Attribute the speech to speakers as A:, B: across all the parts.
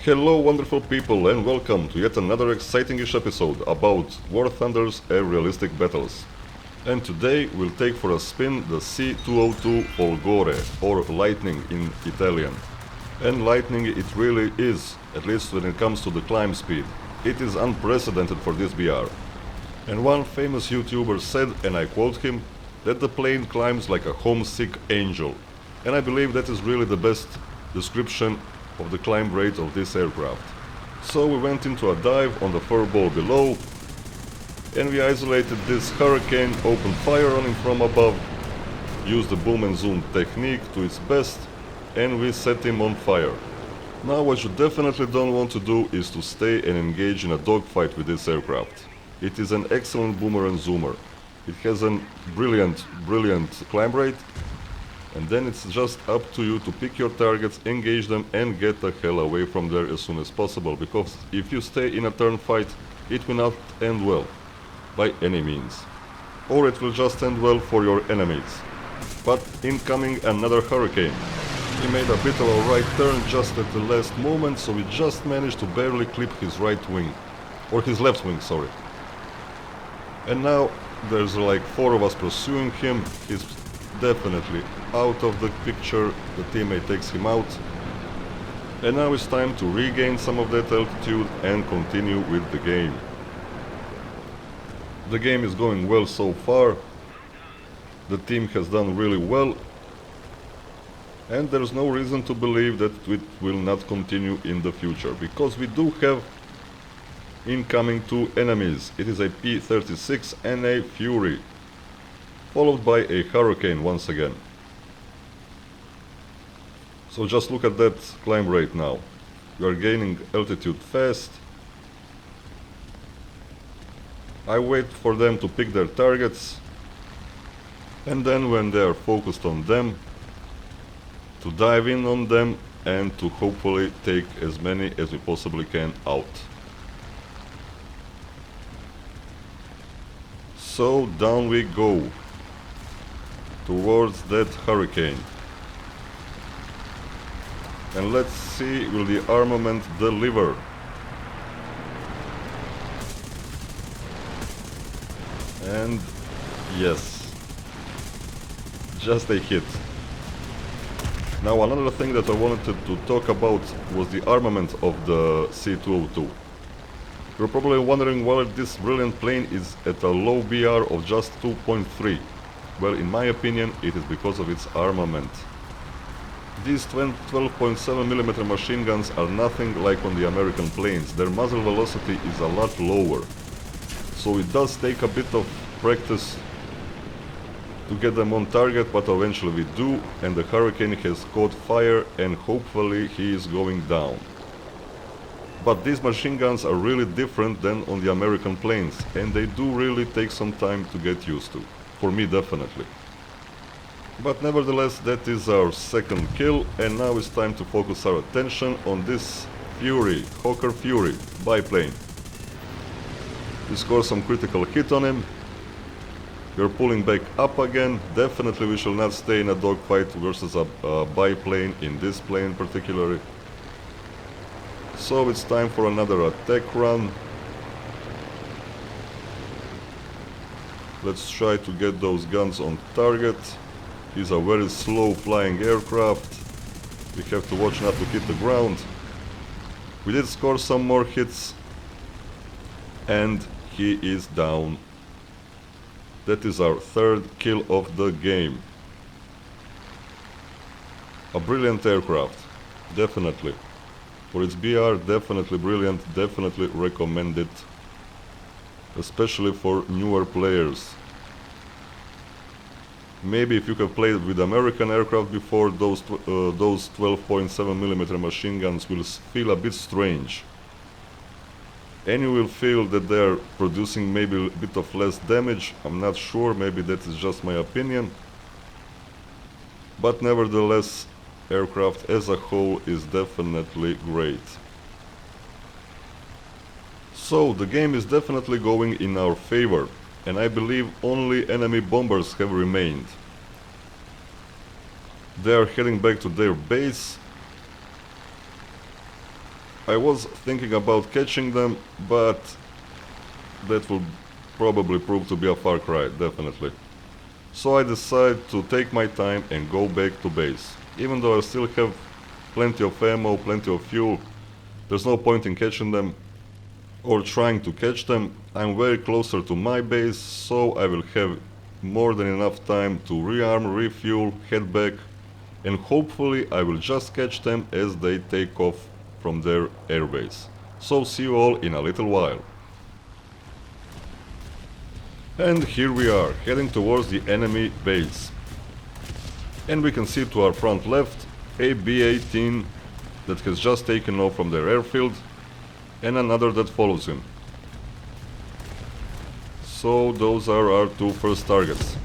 A: Hello wonderful people and welcome to yet another exciting-ish episode about War Thunder's air-realistic battles. And today we'll take for a spin the C.202 Folgore, or Lightning in Italian. And lightning it really is, at least when it comes to the climb speed. It is unprecedented for this BR. And one famous YouTuber said, and I quote him, that the plane climbs like a homesick angel. And I believe that is really the best description of the climb rate of this aircraft. So we went into a dive on the furball below, and we isolated this Hurricane, opened fire on him from above, used the boom and zoom technique to its best, and we set him on fire. Now what you definitely don't want to do is to stay and engage in a dogfight with this aircraft. It is an excellent boomer and zoomer. It has a brilliant climb rate, and then it's just up to you to pick your targets, engage them, and get the hell away from there as soon as possible, because if you stay in a turn fight, it will not end well, by any means. Or it will just end well for your enemies. But incoming another Hurricane. He made a bit of a right turn just at the last moment, so we just managed to barely clip his right wing. Or his left wing, sorry. And now there's like 4 of us pursuing him. He's definitely out of the picture, the teammate takes him out. And now it's time to regain some of that altitude and continue with the game. The game is going well so far. The team has done really well. And there's no reason to believe that it will not continue in the future, because we do have incoming 2 enemies. It is a P-36 and a Fury, followed by a Hurricane once again. So just look at that climb rate now. We are gaining altitude fast. I wait for them to pick their targets, and then when they are focused on them, to dive in on them and to hopefully take as many as we possibly can out. So down we go towards that Hurricane. And let's see, will the Armament deliver? And yes, just a hit. Now another thing that I wanted to talk about was the armament of the C202. You're probably wondering why this brilliant plane is at a low BR of just 2.3. Well, in my opinion, it is because of its armament. These 12.7mm machine guns are nothing like on the American planes. Their muzzle velocity is a lot lower. So it does take a bit of practice to get them on target, but eventually we do, and the Hurricane has caught fire and hopefully he is going down. But these machine guns are really different than on the American planes, and they do really take some time to get used to. For me, definitely. But nevertheless, that is our second kill, and now it's time to focus our attention on this Fury, Hawker Fury, biplane. We score some critical hit on him. We're pulling back up again. Definitely we shall not stay in a dogfight versus a biplane, in this plane particularly. So it's time for another attack run. Let's try to get those guns on target. He's a very slow flying aircraft. We have to watch not to hit the ground. We did score some more hits, and he is down. That is our third kill of the game. A brilliant aircraft, definitely. For its BR, definitely brilliant, definitely recommend it. Especially for newer players. Maybe if you have played with American aircraft before, those 12.7mm machine guns will feel a bit strange. And you will feel that they are producing maybe a bit of less damage. I'm not sure, maybe that is just my opinion. But nevertheless, aircraft as a whole is definitely great. So the game is definitely going in our favor, and I believe only enemy bombers have remained. They are heading back to their base. I was thinking about catching them, but that will probably prove to be a far cry, definitely. So I decide to take my time and go back to base. Even though I still have plenty of ammo, plenty of fuel, there's no point in catching them or trying to catch them. I'm very closer to my base, so I will have more than enough time to rearm, refuel, head back, and hopefully I will just catch them as they take off from their airbase. So see you all in a little while. And here we are, heading towards the enemy base. And we can see to our front left a B-18 that has just taken off from their airfield, and another that follows him. So those are our two first targets.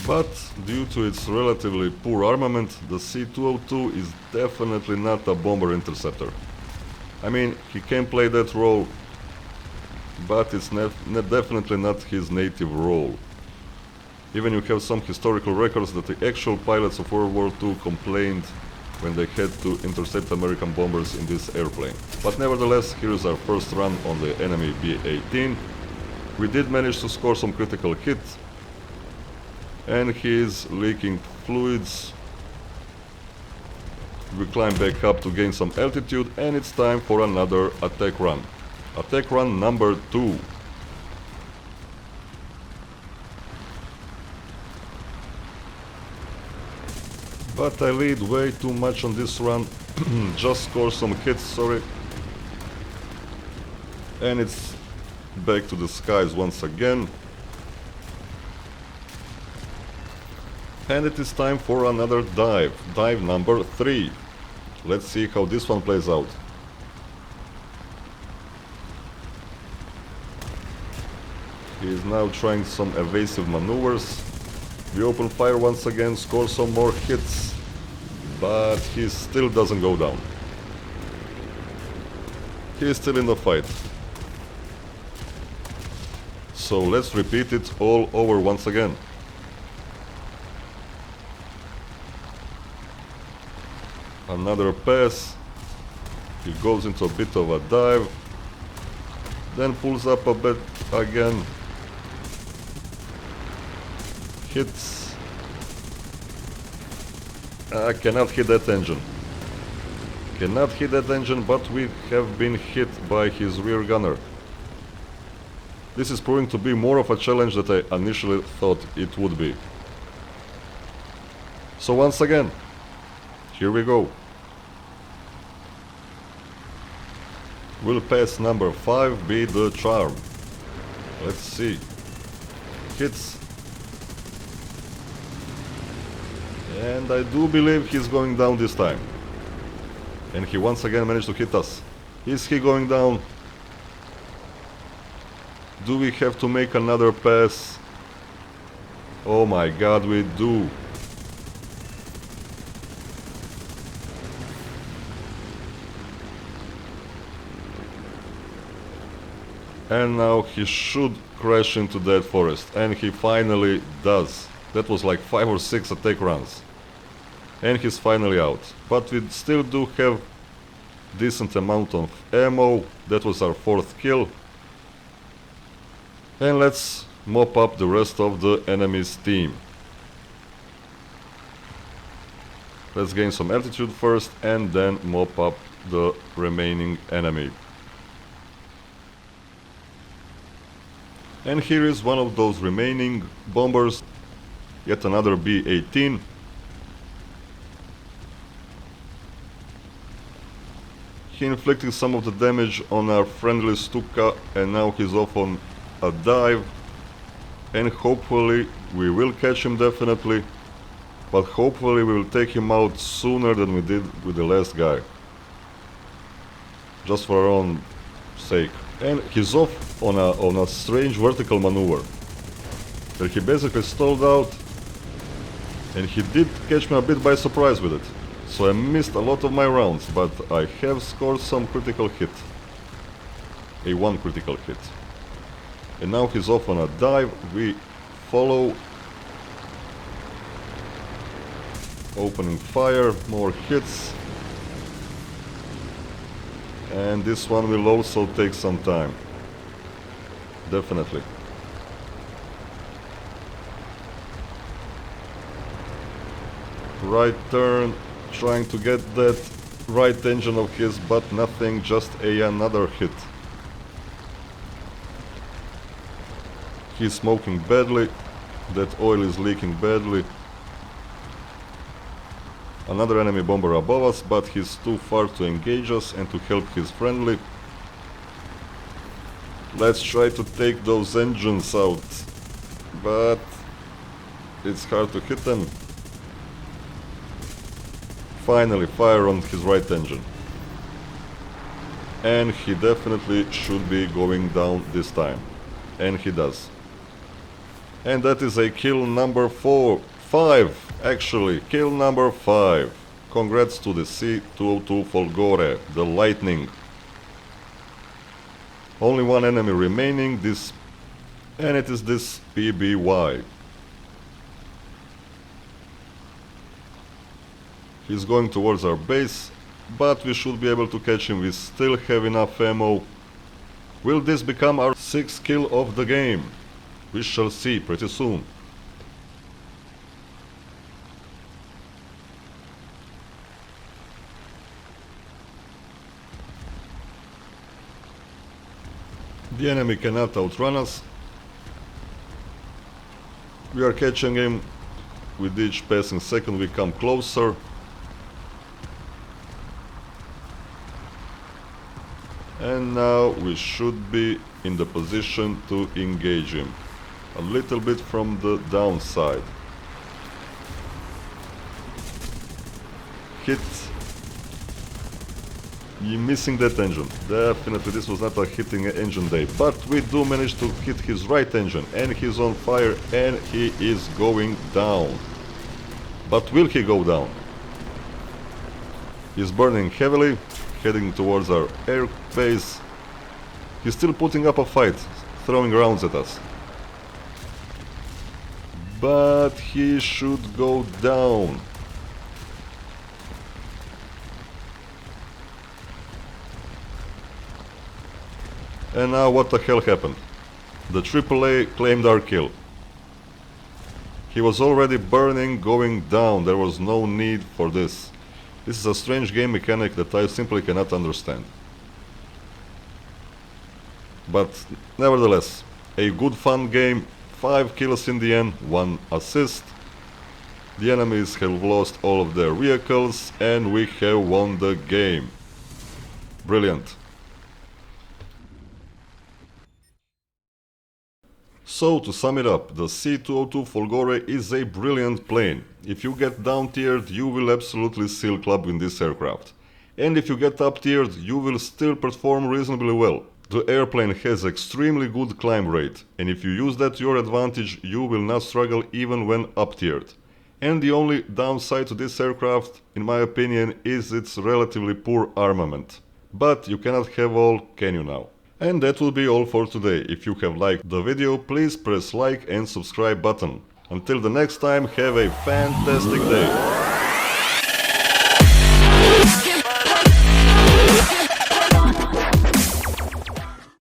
A: But due to its relatively poor armament, the C.202 is definitely not a bomber interceptor. I mean, he can play that role, but it's definitely not his native role. Even you have some historical records that the actual pilots of World War II complained when they had to intercept American bombers in this airplane. But nevertheless, here is our first run on the enemy B-18. We did manage to score some critical hits, and he is leaking fluids. We climb back up to gain some altitude, and it's time for another attack run. Attack run number 2. But I lead way too much on this run. Just score some hits, sorry. And it's back to the skies once again. And it is time for another dive. Dive number 3. Let's see how this one plays out. He is now trying some evasive maneuvers. We open fire once again, score some more hits, but he still doesn't go down. He is still in the fight. So let's repeat it all over once again. Another pass. He goes into a bit of a dive, then pulls up a bit again. Hits. I cannot hit that engine. Cannot hit that engine, but we have been hit by his rear gunner. This is proving to be more of a challenge than I initially thought it would be. So once again, here we go. Will pass number 5 be the charm? Let's see. Hits. And I do believe he's going down this time. And he once again managed to hit us. Is he going down? Do we have to make another pass? Oh my god, we do. And now he should crash into that forest. And he finally does. That was like 5 or 6 attack runs. And he's finally out. But we still do have decent amount of ammo. That was our 4th kill. And let's mop up the rest of the enemy's team. Let's gain some altitude first and then mop up the remaining enemy. And here is one of those remaining bombers. Yet another B-18. He inflicted some of the damage on our friendly Stuka, and now he's off on a dive. And hopefully we will catch him definitely. But hopefully we will take him out sooner than we did with the last guy. Just for our own sake. And he's off on a strange vertical maneuver. Where he basically stalled out. And he did catch me a bit by surprise with it. So I missed a lot of my rounds, but I have scored some critical hit. A 1 critical hit. And now he's off on a dive. We follow. Opening fire, more hits. And this one will also take some time. Definitely. Right turn, trying to get that right engine of his, but nothing, just another hit. He's smoking badly, that oil is leaking badly. Another enemy bomber above us, but he's too far to engage us and to help his friendly. Let's try to take those engines out, but it's hard to hit them. Finally, fire on his right engine. And he definitely should be going down this time. And he does. And that is a kill number 5, actually. Kill number 5. Congrats to the C.202 Folgore, the Lightning. Only one enemy remaining, and it is this PBY. He's going towards our base, but we should be able to catch him. We still have enough ammo. Will this become our 6th kill of the game? We shall see pretty soon. The enemy cannot outrun us. We are catching him. With each passing second we come closer. And now we should be in the position to engage him. A little bit from the downside. Hit. You're missing that engine. Definitely this was not a hitting engine day. But we do manage to hit his right engine. And he's on fire and he is going down. But will he go down? He's burning heavily, heading towards our air base. He's still putting up a fight, throwing rounds at us. But he should go down. And now what the hell happened? The AAA claimed our kill. He was already burning, going down. There was no need for this. This is a strange game mechanic that I simply cannot understand. But nevertheless, a good fun game. 5 kills in the end, 1 assist. The enemies have lost all of their vehicles and we have won the game. Brilliant. So, to sum it up, the C.202 Folgore is a brilliant plane. If you get down-tiered, you will absolutely seal club in this aircraft. And if you get up-tiered, you will still perform reasonably well. The airplane has extremely good climb rate, and if you use that to your advantage, you will not struggle even when up-tiered. And the only downside to this aircraft, in my opinion, is its relatively poor armament. But you cannot have all, can you now? And that will be all for today. If you have liked the video, please press like and subscribe button. Until the next time, have a fantastic day!